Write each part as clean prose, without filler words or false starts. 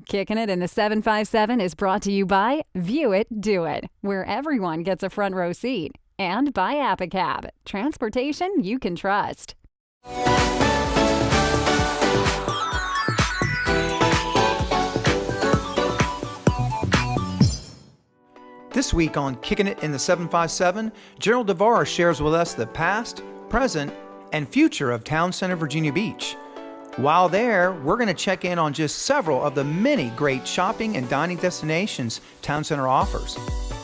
Kickin' It in the 757 is brought to you by View It, Do It, where everyone gets a front row seat, and by Apicab, transportation you can trust. This week on Kickin' It in the 757, Gerald Divaris shares with us the past, present, and future of Town Center, Virginia Beach. While there, we're going to check in on just several of the many great shopping and dining destinations Town Center offers.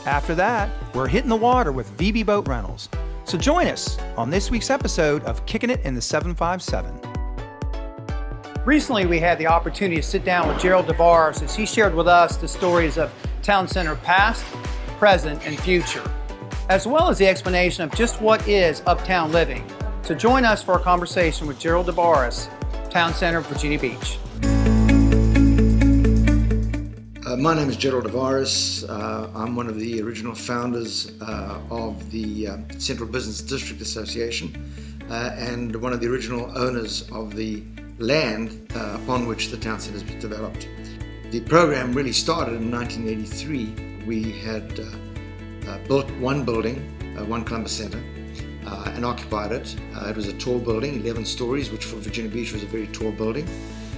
After that, we're hitting the water with VB Boat Rentals. So join us on this week's episode of Kickin' It in the 757. Recently, we had the opportunity to sit down with Gerald Divaris as he shared with us the stories of Town Center past, present, and future, as well as the explanation of just what is uptown living. So join us for a conversation with Gerald Divaris, Town Center, Virginia Beach. My name is Gerald Divaris. I'm one of the original founders of the Central Business District Association and one of the original owners of the land upon which the Town Center was developed. The program really started in 1983. We had built one building, One Columbus Center, and occupied it. It was a tall building, 11 stories, which for Virginia Beach was a very tall building.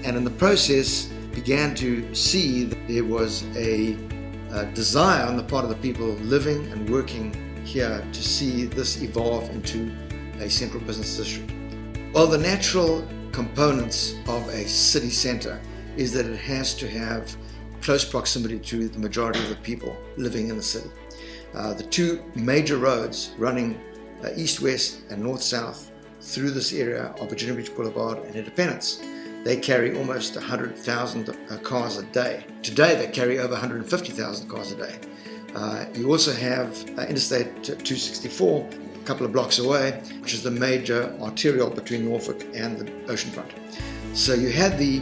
And in the process, began to see that there was a desire on the part of the people living and working here to see this evolve into a central business district. Well, the natural components of a city center is that it has to have close proximity to the majority of the people living in the city. The two major roads running east-west and north-south through this area of Virginia Beach Boulevard and Independence, they carry almost 100,000 cars a day. Today they carry over 150,000 cars a day. You also have Interstate 264 a couple of blocks away, which is the major arterial between Norfolk and the oceanfront. So you had the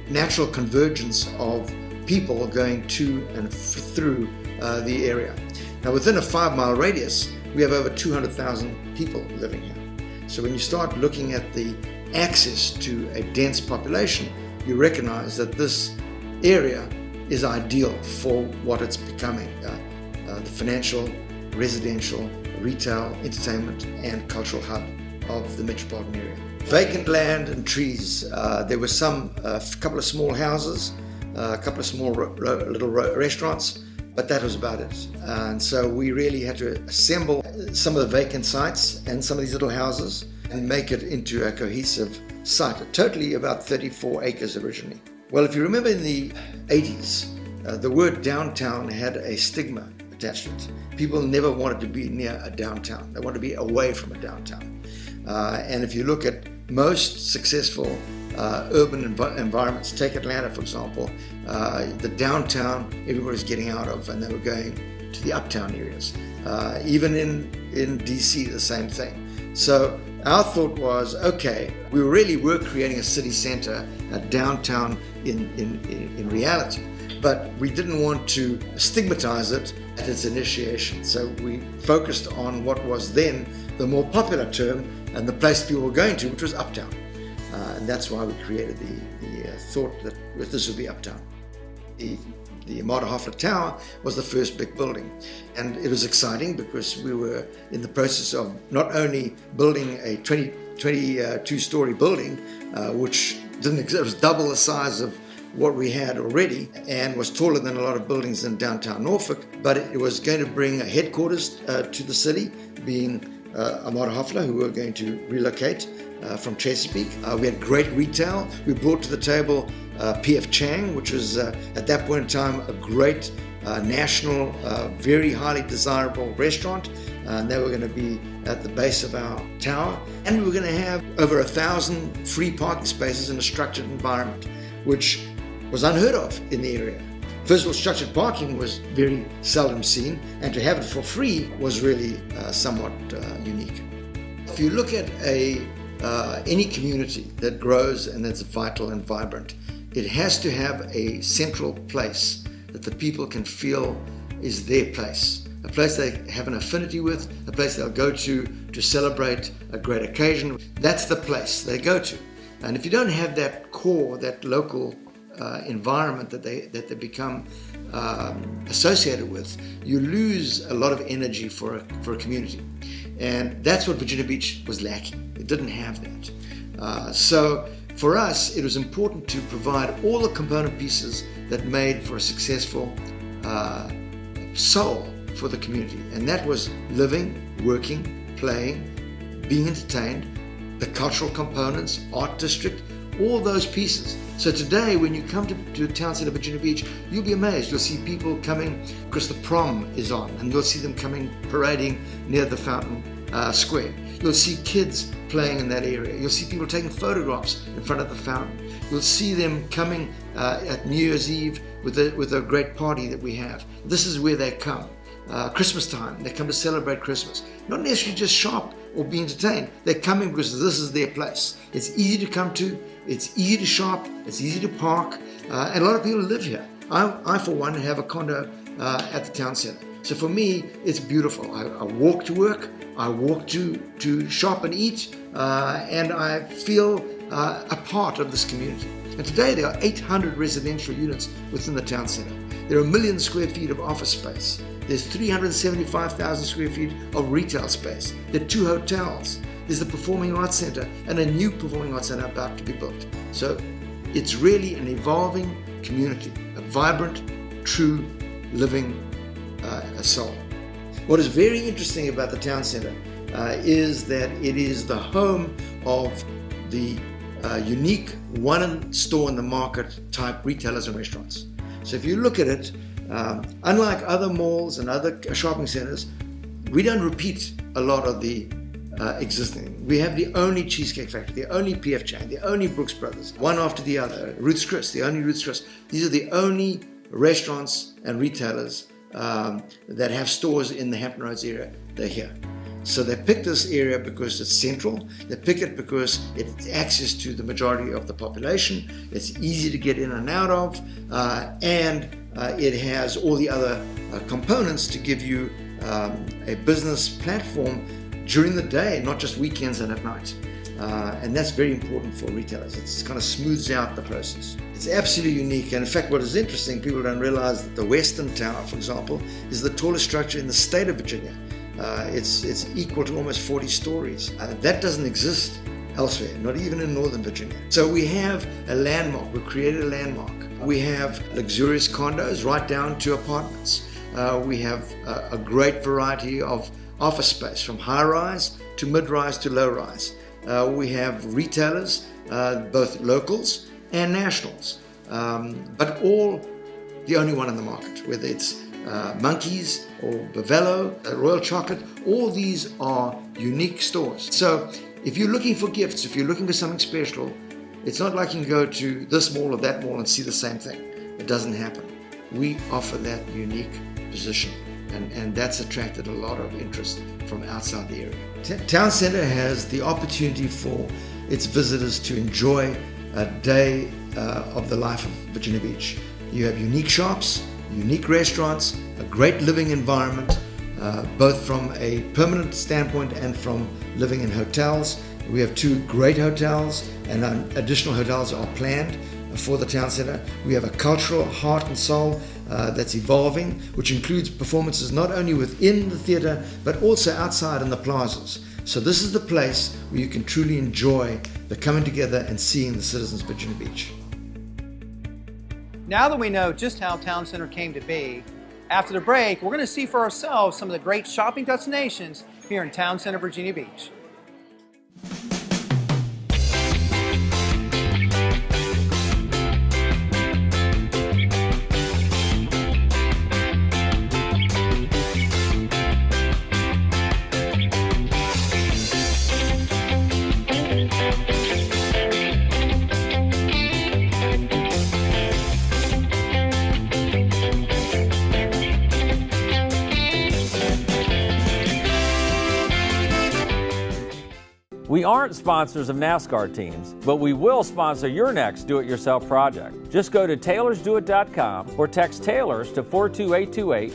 natural convergence of people going to and through the area. Now within a 5-mile radius, we have over 200,000 people living here. So when you start looking at the access to a dense population, you recognize that this area is ideal for what it's becoming, the financial, residential, retail, entertainment, and cultural hub of the metropolitan area. Vacant land and trees. There were a couple of small houses, a couple of small little restaurants, but that was about it. And so we really had to assemble some of the vacant sites and some of these little houses and make it into a cohesive site, totally about 34 acres originally. Well, if you remember in the 80s, the word downtown had a stigma attached to it. People never wanted to be near a downtown. They wanted to be away from a downtown. And if you look at most successful urban environments, take Atlanta for example, the downtown everybody's getting out of and they were going to the uptown areas. Even in DC, the same thing. So our thought was, okay, we really were creating a city center, a downtown in reality, but we didn't want to stigmatize it at its initiation. So we focused on what was then the more popular term and the place people were going to, which was uptown. And that's why we created the thought that this would be uptown. The Armada Hoffler Tower was the first big building, and it was exciting because we were in the process of not only building a 22-story building, which didn't exist, it was double the size of what we had already and was taller than a lot of buildings in downtown Norfolk, but it was going to bring a headquarters to the city, being Armada Hoffler, who were going to relocate from Chesapeake. We had great retail. We brought to the table P.F. Chang, which was at that point in time a great national, very highly desirable restaurant. And they were going to be at the base of our tower. And we were going to have over 1,000 free parking spaces in a structured environment, which was unheard of in the area. First of all, structured parking was very seldom seen, and to have it for free was really somewhat unique. If you look at any community that grows and that's vital and vibrant, it has to have a central place that the people can feel is their place, a place they have an affinity with, a place they'll go to celebrate a great occasion. That's the place they go to. And if you don't have that core, that local environment that they become associated with, you lose a lot of energy for a community. And that's what Virginia Beach was lacking. It didn't have that. So for us, it was important to provide all the component pieces that made for a successful soul for the community. And that was living, working, playing, being entertained, the cultural components, art district, all those pieces. So today, when you come to Town Center, Virginia Beach, you'll be amazed. You'll see people coming because the prom is on, and you'll see them coming parading near the Fountain Square. You'll see kids playing in that area. You'll see people taking photographs in front of the fountain. You'll see them coming at New Year's Eve with a great party that we have. This is where they come. Christmas time, they come to celebrate Christmas. Not necessarily just shop or be entertained. They're coming because this is their place. It's easy to come to, it's easy to shop, it's easy to park, and a lot of people live here. I for one, have a condo at the town center. So for me, it's beautiful. I walk to work, I walk to shop and eat, and I feel a part of this community. And today there are 800 residential units within the town center. There are 1 million square feet of office space. There's 375,000 square feet of retail space. There are 2 hotels. There's the Performing Arts Center and a new Performing Arts Center about to be built. So it's really an evolving community, a vibrant, true, living soul. What is very interesting about the town center is that it is the home of the unique one store in the market type retailers and restaurants. So if you look at it, unlike other malls and other shopping centers, we don't repeat a lot of the existing. We have the only Cheesecake Factory, the only P.F. Chang, the only Brooks Brothers, one after the other. Ruth's Chris, the only Ruth's Chris. These are the only restaurants and retailers that have stores in the Hampton Roads area. They're here. So they picked this area because it's central. They pick it because it's access to the majority of the population. It's easy to get in and out of, and it has all the other components to give you a business platform during the day, not just weekends and at night. And that's very important for retailers. It kind of smooths out the process. It's absolutely unique. And in fact, what is interesting, people don't realize that the Western Tower, for example, is the tallest structure in the state of Virginia. It's equal to almost 40 stories. That doesn't exist elsewhere, not even in Northern Virginia. So we have a landmark. We've created a landmark. We have luxurious condos right down to apartments. We have a great variety of office space, from high-rise to mid-rise to low-rise. We have retailers, both locals and nationals, but all the only one in the market, whether it's Monkeys or Bavello, Royal Chocolate, all these are unique stores. So if you're looking for gifts, if you're looking for something special, it's not like you can go to this mall or that mall and see the same thing. It doesn't happen. We offer that unique position, and that's attracted a lot of interest from outside the area. Town Center has the opportunity for its visitors to enjoy a day of the life of Virginia Beach. You have unique shops, unique restaurants, a great living environment, both from a permanent standpoint and from living in hotels. We have 2 great hotels, and additional hotels are planned for the town center. We have a cultural heart and soul that's evolving, which includes performances not only within the theater, but also outside in the plazas. So this is the place where you can truly enjoy the coming together and seeing the citizens of Virginia Beach. Now that we know just how Town Center came to be, after the break, we're going to see for ourselves some of the great shopping destinations here in Town Center, Virginia Beach. We aren't sponsors of NASCAR teams, but we will sponsor your next do-it-yourself project. Just go to taylorsdoit.com or text Taylors to 42828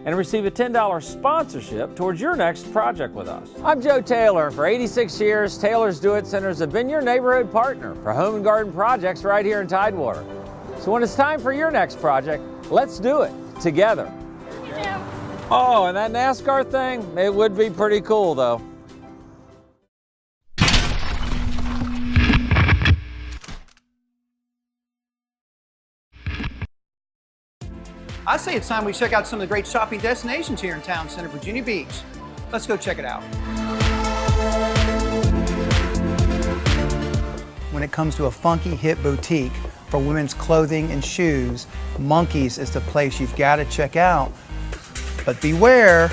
and receive a $10 sponsorship towards your next project with us. I'm Joe Taylor. For 86 years, Taylor's Do-It Centers have been your neighborhood partner for home and garden projects right here in Tidewater. So when it's time for your next project, let's do it together. Oh, and that NASCAR thing, it would be pretty cool though. I say it's time we check out some of the great shopping destinations here in Town Center, Virginia Beach. Let's go check it out. When it comes to a funky hip boutique for women's clothing and shoes, Monkey's is the place you've got to check out. But beware.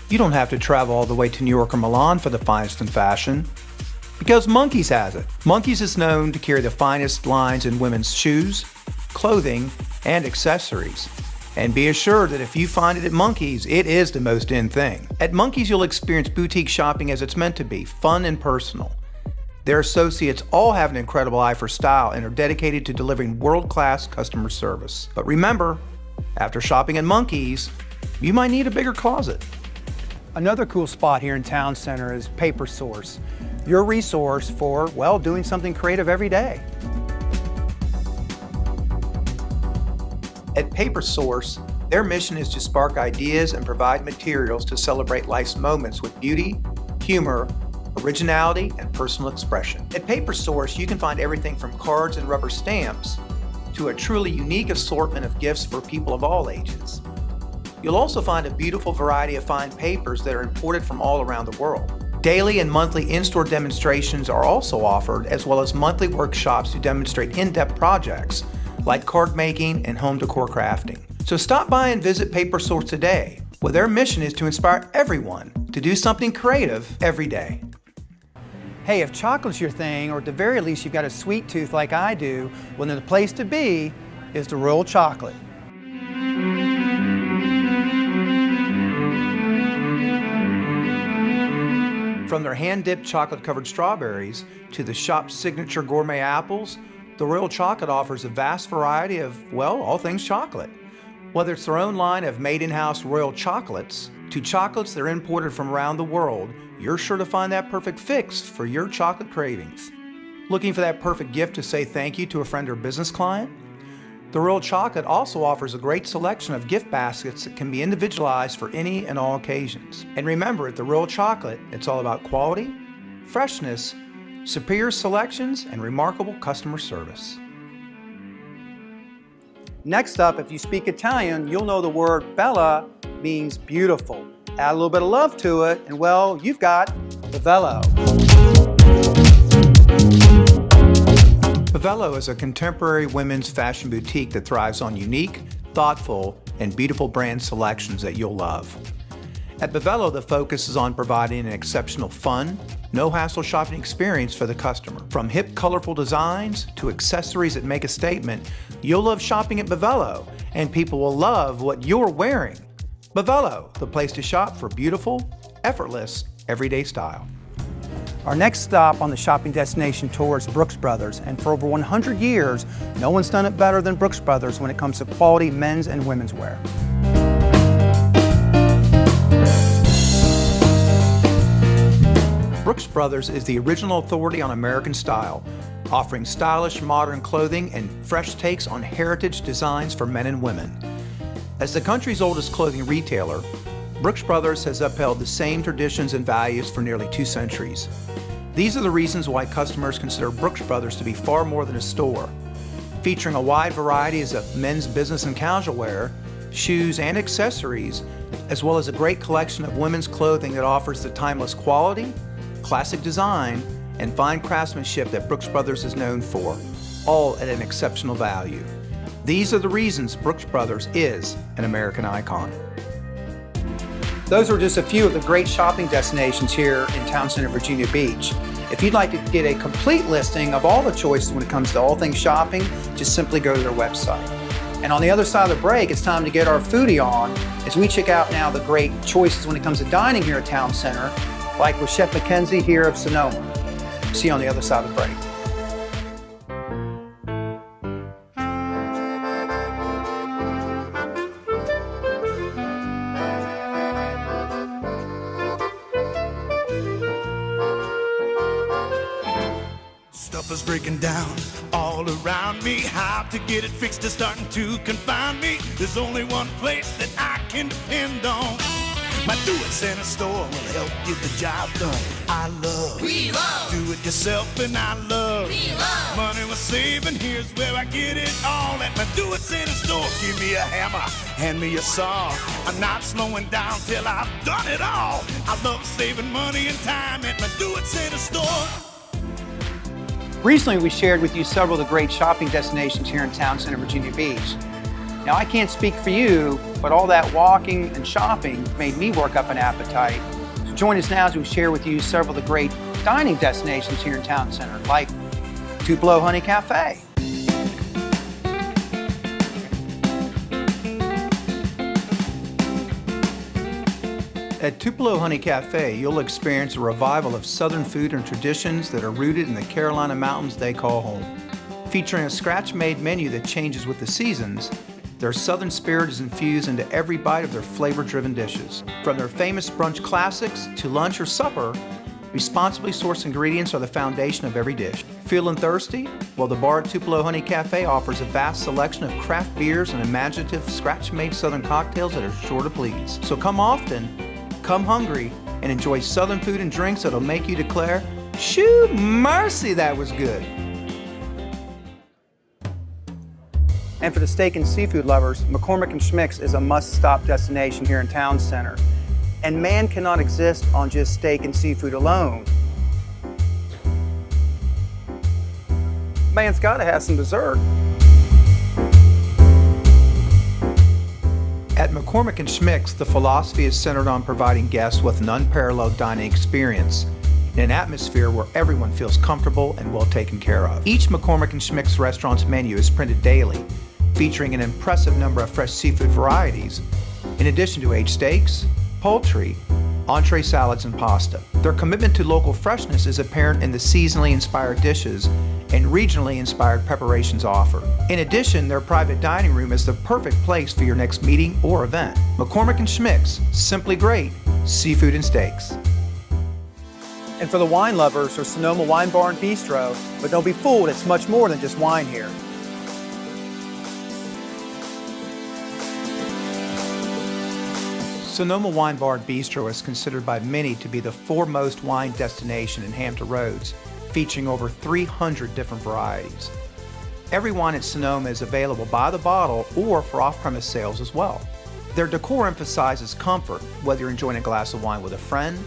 You don't have to travel all the way to New York or Milan for the finest in fashion, because Monkey's has it. Monkey's is known to carry the finest lines in women's shoes, clothing, and accessories. And be assured that if you find it at Monkey's, it is the most in thing. At Monkey's, you'll experience boutique shopping as it's meant to be, fun and personal. Their associates all have an incredible eye for style and are dedicated to delivering world-class customer service. But remember, after shopping at Monkey's, you might need a bigger closet. Another cool spot here in Town Center is Paper Source, your resource for, well, doing something creative every day. At Paper Source, their mission is to spark ideas and provide materials to celebrate life's moments with beauty, humor, originality, and personal expression. At Paper Source, you can find everything from cards and rubber stamps to a truly unique assortment of gifts for people of all ages. You'll also find a beautiful variety of fine papers that are imported from all around the world. Daily and monthly in-store demonstrations are also offered, as well as monthly workshops to demonstrate in-depth projects like card making and home decor crafting. So stop by and visit Paper Source today, where their mission is to inspire everyone to do something creative every day. Hey, if chocolate's your thing, or at the very least you've got a sweet tooth like I do, well then the place to be is the Royal Chocolate. From their hand-dipped chocolate-covered strawberries to the shop's signature gourmet apples, the Royal Chocolate offers a vast variety of, well, all things chocolate. Whether it's their own line of made-in-house Royal Chocolates to chocolates that are imported from around the world, you're sure to find that perfect fix for your chocolate cravings. Looking for that perfect gift to say thank you to a friend or business client? The Royal Chocolate also offers a great selection of gift baskets that can be individualized for any and all occasions. And remember, at the Royal Chocolate, it's all about quality, freshness, superior selections, and remarkable customer service. Next up, if you speak Italian, you'll know the word bella means beautiful. Add a little bit of love to it, and well, you've got Bevello. Bevello is a contemporary women's fashion boutique that thrives on unique, thoughtful, and beautiful brand selections that you'll love. At Bevello, the focus is on providing an exceptional fun, no-hassle shopping experience for the customer. From hip, colorful designs to accessories that make a statement, you'll love shopping at Bevello, and people will love what you're wearing. Bevello, the place to shop for beautiful, effortless, everyday style. Our next stop on the shopping destination tour is Brooks Brothers, and for over 100 years, no one's done it better than Brooks Brothers when it comes to quality men's and women's wear. Brooks Brothers is the original authority on American style, offering stylish, modern clothing and fresh takes on heritage designs for men and women. As the country's oldest clothing retailer, Brooks Brothers has upheld the same traditions and values for nearly 2 centuries. These are the reasons why customers consider Brooks Brothers to be far more than a store. Featuring a wide variety of men's business and casual wear, shoes, and accessories, as well as a great collection of women's clothing that offers the timeless quality, classic design, and fine craftsmanship that Brooks Brothers is known for, all at an exceptional value. These are the reasons Brooks Brothers is an American icon. Those were just a few of the great shopping destinations here in Town Center, Virginia Beach. If you'd like to get a complete listing of all the choices when it comes to all things shopping, just simply go to their website. And on the other side of the break, it's time to get our foodie on as we check out now the great choices when it comes to dining here at Town Center, like with Chef Mackenzie here of Sonoma. See you on the other side of the break. is breaking down all around me. How to get it fixed is starting to confine me. There's only one place that I can depend on. My do-it-center store will help get the job done. We love do-it-yourself, and I love money we're saving. Here's where I get it all at my do-it-center store. Give me a hammer, hand me a saw. I'm not slowing down till I've done it all. I love saving money and time at my do-it-center store. Recently, we shared with you several of the great shopping destinations here in Town Center, Virginia Beach. Now, I can't speak for you, but all that walking and shopping made me work up an appetite. So join us now as we share with you several of the great dining destinations here in Town Center, like Tupelo Honey Cafe. At Tupelo Honey Cafe, you'll experience a revival of Southern food and traditions that are rooted in the Carolina mountains they call home. Featuring a scratch-made menu that changes with the seasons, their Southern spirit is infused into every bite of their flavor-driven dishes. From their famous brunch classics to lunch or supper, responsibly sourced ingredients are the foundation of every dish. Feeling thirsty? Well, the bar at Tupelo Honey Cafe offers a vast selection of craft beers and imaginative scratch-made Southern cocktails that are sure to please. So come often, come hungry, and enjoy Southern food and drinks that'll make you declare, "Shoo, mercy, that was good." And for the steak and seafood lovers, McCormick and Schmick's is a must-stop destination here in Town Center. And man cannot exist on just steak and seafood alone. Man's gotta have some dessert. At McCormick and Schmick's, the philosophy is centered on providing guests with an unparalleled dining experience in an atmosphere where everyone feels comfortable and well taken care of. Each McCormick and Schmick's restaurant's menu is printed daily, featuring an impressive number of fresh seafood varieties, in addition to aged steaks, poultry, entree salads, and pasta. Their commitment to local freshness is apparent in the seasonally inspired dishes and regionally inspired preparations offered. In addition, their private dining room is the perfect place for your next meeting or event. McCormick and Schmick's, simply great seafood and steaks. And for the wine lovers, there's Sonoma Wine Bar and Bistro, but don't be fooled, it's much more than just wine here. Sonoma Wine Bar and Bistro is considered by many to be the foremost wine destination in Hampton Roads, featuring over 300 different varieties. Every wine at Sonoma is available by the bottle or for off-premise sales as well. Their decor emphasizes comfort, whether you're enjoying a glass of wine with a friend,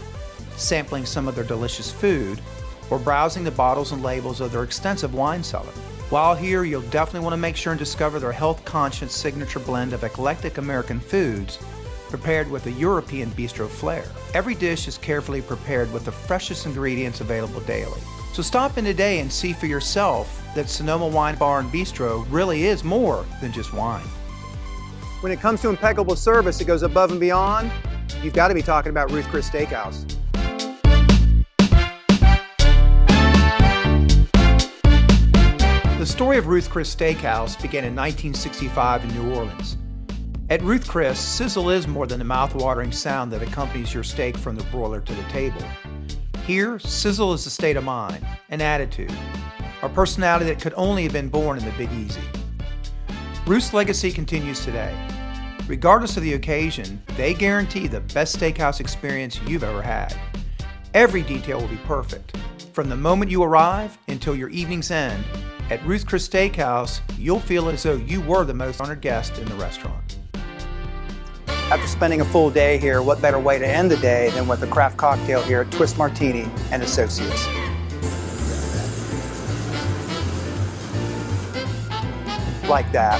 sampling some of their delicious food, or browsing the bottles and labels of their extensive wine cellar. While here, you'll definitely want to make sure and discover their health-conscious signature blend of eclectic American foods prepared with a European bistro flair. Every dish is carefully prepared with the freshest ingredients available daily. So stop in today and see for yourself that Sonoma Wine Bar and Bistro really is more than just wine. When it comes to impeccable service, it goes above and beyond. You've got to be talking about Ruth Chris Steakhouse. The story of Ruth Chris Steakhouse began in 1965 in New Orleans. At Ruth Chris, sizzle is more than the mouth-watering sound that accompanies your steak from the broiler to the table. Here, sizzle is a state of mind, an attitude, a personality that could only have been born in the Big Easy. Ruth's legacy continues today. Regardless of the occasion, they guarantee the best steakhouse experience you've ever had. Every detail will be perfect. From the moment you arrive until your evening's end, at Ruth Chris Steakhouse, you'll feel as though you were the most honored guest in the restaurant. After spending a full day here, what better way to end the day than with a craft cocktail here at Twist Martini and Associates. Like that.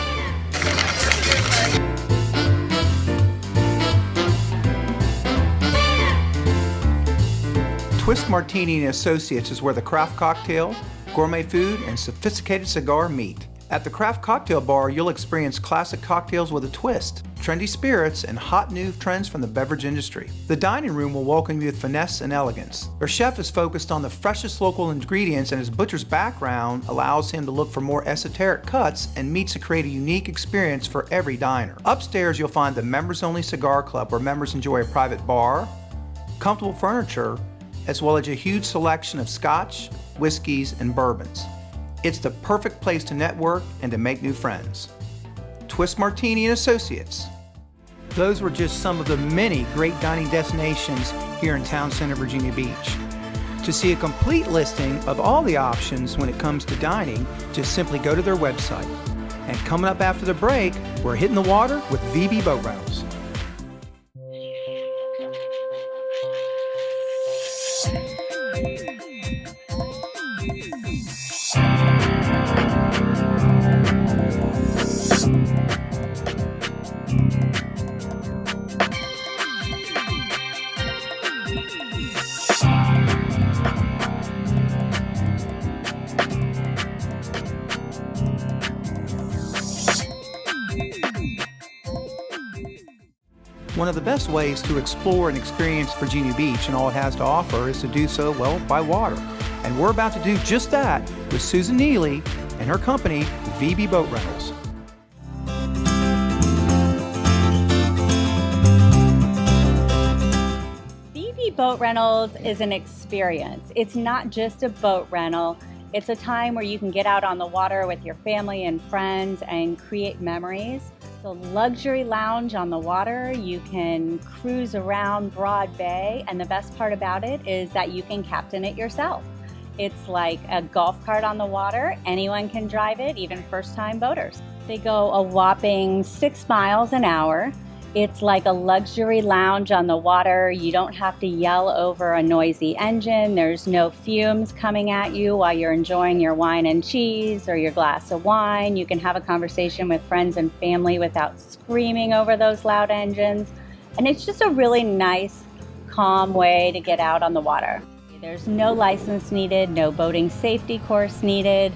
Twist Martini and Associates is where the craft cocktail, gourmet food, and sophisticated cigar meet. At the Craft Cocktail Bar, you'll experience classic cocktails with a twist, trendy spirits, and hot new trends from the beverage industry. The dining room will welcome you with finesse and elegance. Their chef is focused on the freshest local ingredients, and his butcher's background allows him to look for more esoteric cuts and meats to create a unique experience for every diner. Upstairs, you'll find the members-only cigar club where members enjoy a private bar, comfortable furniture, as well as a huge selection of scotch, whiskeys, and bourbons. It's the perfect place to network and to make new friends. Twist Martini and Associates. Those were just some of the many great dining destinations here in Town Center, Virginia Beach. To see a complete listing of all the options when it comes to dining, just simply go to their website. And coming up after the break, we're hitting the water with VB Boat Rentals. One of the best ways to explore and experience Virginia Beach and all it has to offer is to do so, well, by water. And we're about to do just that with Susan Neely and her company, VB Boat Rentals. VB Boat Rentals is an experience. It's not just a boat rental. It's a time where you can get out on the water with your family and friends and create memories. The luxury lounge on the water, you can cruise around Broad Bay, and the best part about it is that you can captain it yourself. It's like a golf cart on the water. Anyone can drive it, even first-time boaters. They go a whopping 6 miles an hour. It's like a luxury lounge on the water. You don't have to yell over a noisy engine. There's no fumes coming at you while you're enjoying your wine and cheese or your glass of wine. You can have a conversation with friends and family without screaming over those loud engines. And it's just a really nice, calm way to get out on the water. There's no license needed, no boating safety course needed.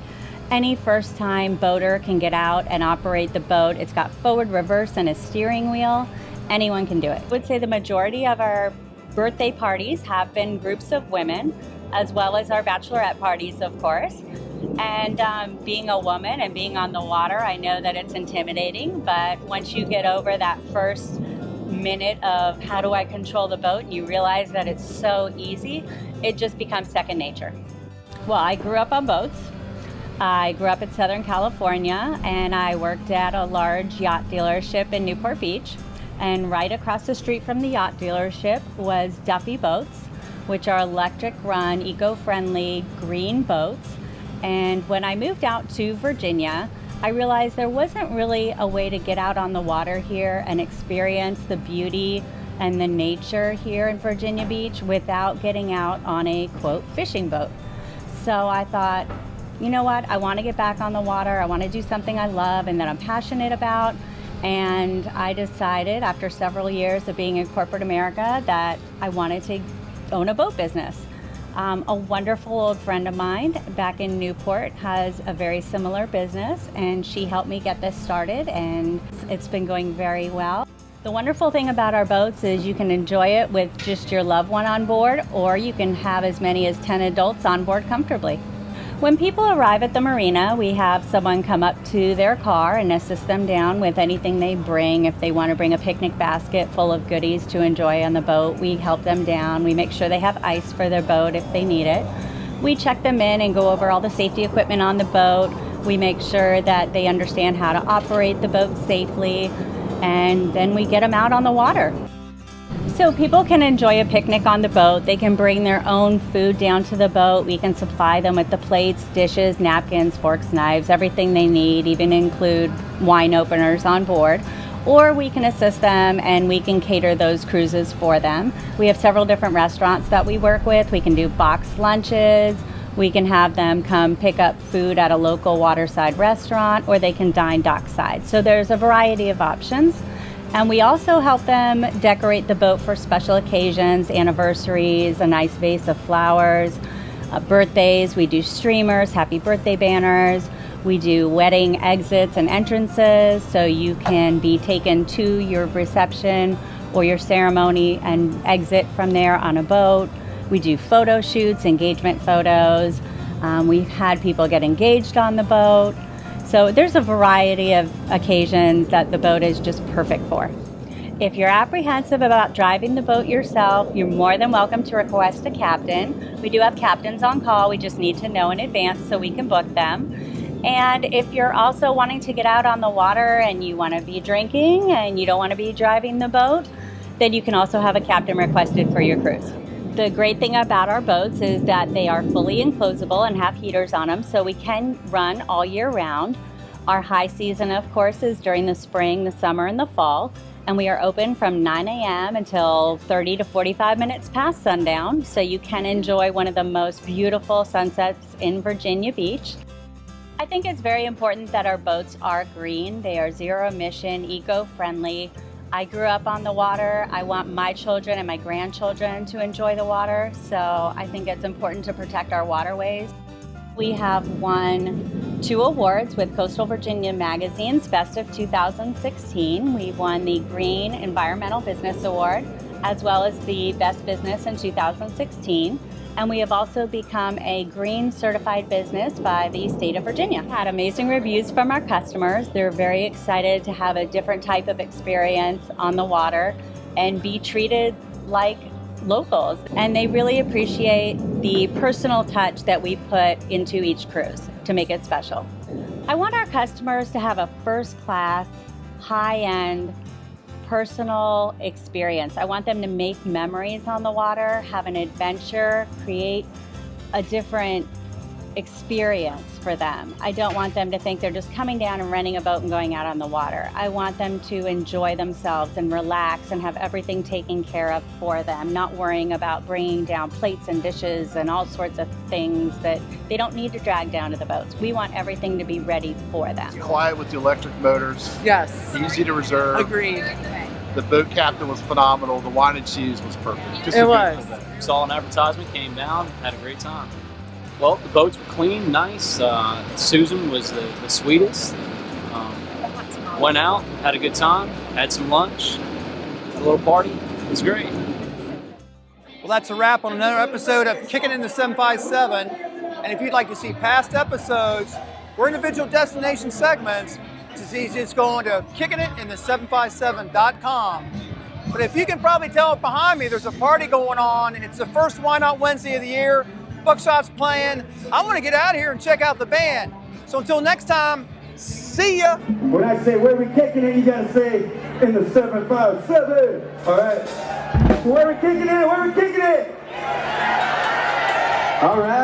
Any first-time boater can get out and operate the boat. It's got forward, reverse, and a steering wheel. Anyone can do it. I would say the majority of our birthday parties have been groups of women, as well as our bachelorette parties, of course. And being a woman and being on the water, I know that it's intimidating, but once you get over that first minute of how do I control the boat, and you realize that it's so easy, it just becomes second nature. Well, I grew up on boats. I grew up in Southern California, and I worked at a large yacht dealership in Newport Beach. And right across the street from the yacht dealership was Duffy Boats, which are electric-run, eco-friendly green boats. And when I moved out to Virginia, I realized there wasn't really a way to get out on the water here and experience the beauty and the nature here in Virginia Beach without getting out on a, quote, fishing boat. So I thought, you know what, I want to get back on the water. I want to do something I love and that I'm passionate about. And I decided after several years of being in corporate America that I wanted to own a boat business. A wonderful old friend of mine back in Newport has a very similar business, and she helped me get this started, and it's been going very well. The wonderful thing about our boats is you can enjoy it with just your loved one on board, or you can have as many as 10 adults on board comfortably. When people arrive at the marina, we have someone come up to their car and assist them down with anything they bring. If they want to bring a picnic basket full of goodies to enjoy on the boat, we help them down. We make sure they have ice for their boat if they need it. We check them in and go over all the safety equipment on the boat. We make sure that they understand how to operate the boat safely, and then we get them out on the water. So people can enjoy a picnic on the boat. They can bring their own food down to the boat. We can supply them with the plates, dishes, napkins, forks, knives, everything they need, even include wine openers on board. Or we can assist them and we can cater those cruises for them. We have several different restaurants that we work with. We can do boxed lunches. We can have them come pick up food at a local waterside restaurant, or they can dine dockside. So there's a variety of options. And we also help them decorate the boat for special occasions, anniversaries, a nice vase of flowers, birthdays. We do streamers, happy birthday banners. We do wedding exits and entrances, so you can be taken to your reception or your ceremony and exit from there on a boat. We do photo shoots, engagement photos. We've had people get engaged on the boat. So there's a variety of occasions that the boat is just perfect for. If you're apprehensive about driving the boat yourself, you're more than welcome to request a captain. We do have captains on call. We just need to know in advance so we can book them. And if you're also wanting to get out on the water and you want to be drinking and you don't want to be driving the boat, then you can also have a captain requested for your cruise. The great thing about our boats is that they are fully enclosable and have heaters on them, so we can run all year round. Our high season, of course, is during the spring, the summer, and the fall. And we are open from 9 a.m. until 30 to 45 minutes past sundown, so you can enjoy one of the most beautiful sunsets in Virginia Beach. I think it's very important that our boats are green. They are zero emission, eco-friendly. I grew up on the water. I want my children and my grandchildren to enjoy the water, so I think it's important to protect our waterways. We have won 2 awards with Coastal Virginia Magazine's Best of 2016. We won the Green Environmental Business Award, as well as the Best Business in 2016. And we have also become a green certified business by the state of Virginia. Had amazing reviews from our customers. They're very excited to have a different type of experience on the water and be treated like locals. And they really appreciate the personal touch that we put into each cruise to make it special. I want our customers to have a first-class, high-end, personal experience. I want them to make memories on the water, have an adventure, create a different experience for them. I don't want them to think they're just coming down and renting a boat and going out on the water. I want them to enjoy themselves and relax and have everything taken care of for them, not worrying about bringing down plates and dishes and all sorts of things that they don't need to drag down to the boats. We want everything to be ready for them. Quiet with the electric motors. Yes. Easy to reserve. Agreed. The boat captain was phenomenal. The wine and cheese was perfect. It was. Saw an advertisement, came down, had a great time. Well, the boats were clean, nice. Susan was the sweetest. Went out, had a good time, had some lunch, had a little party. It was great. Well, that's a wrap on another episode of Kickin' in the 757. And if you'd like to see past episodes or individual destination segments, it's easy. Just go on to kickingitinthe757.com. But if you can probably tell behind me, there's a party going on. It's the first Why Not Wednesday of the year. Buckshot's playing. I want to get out of here and check out the band. So until next time, see ya. When I say where we kicking it, you gotta say in the 757. All right. So where we kicking it? Where we kicking it? All right.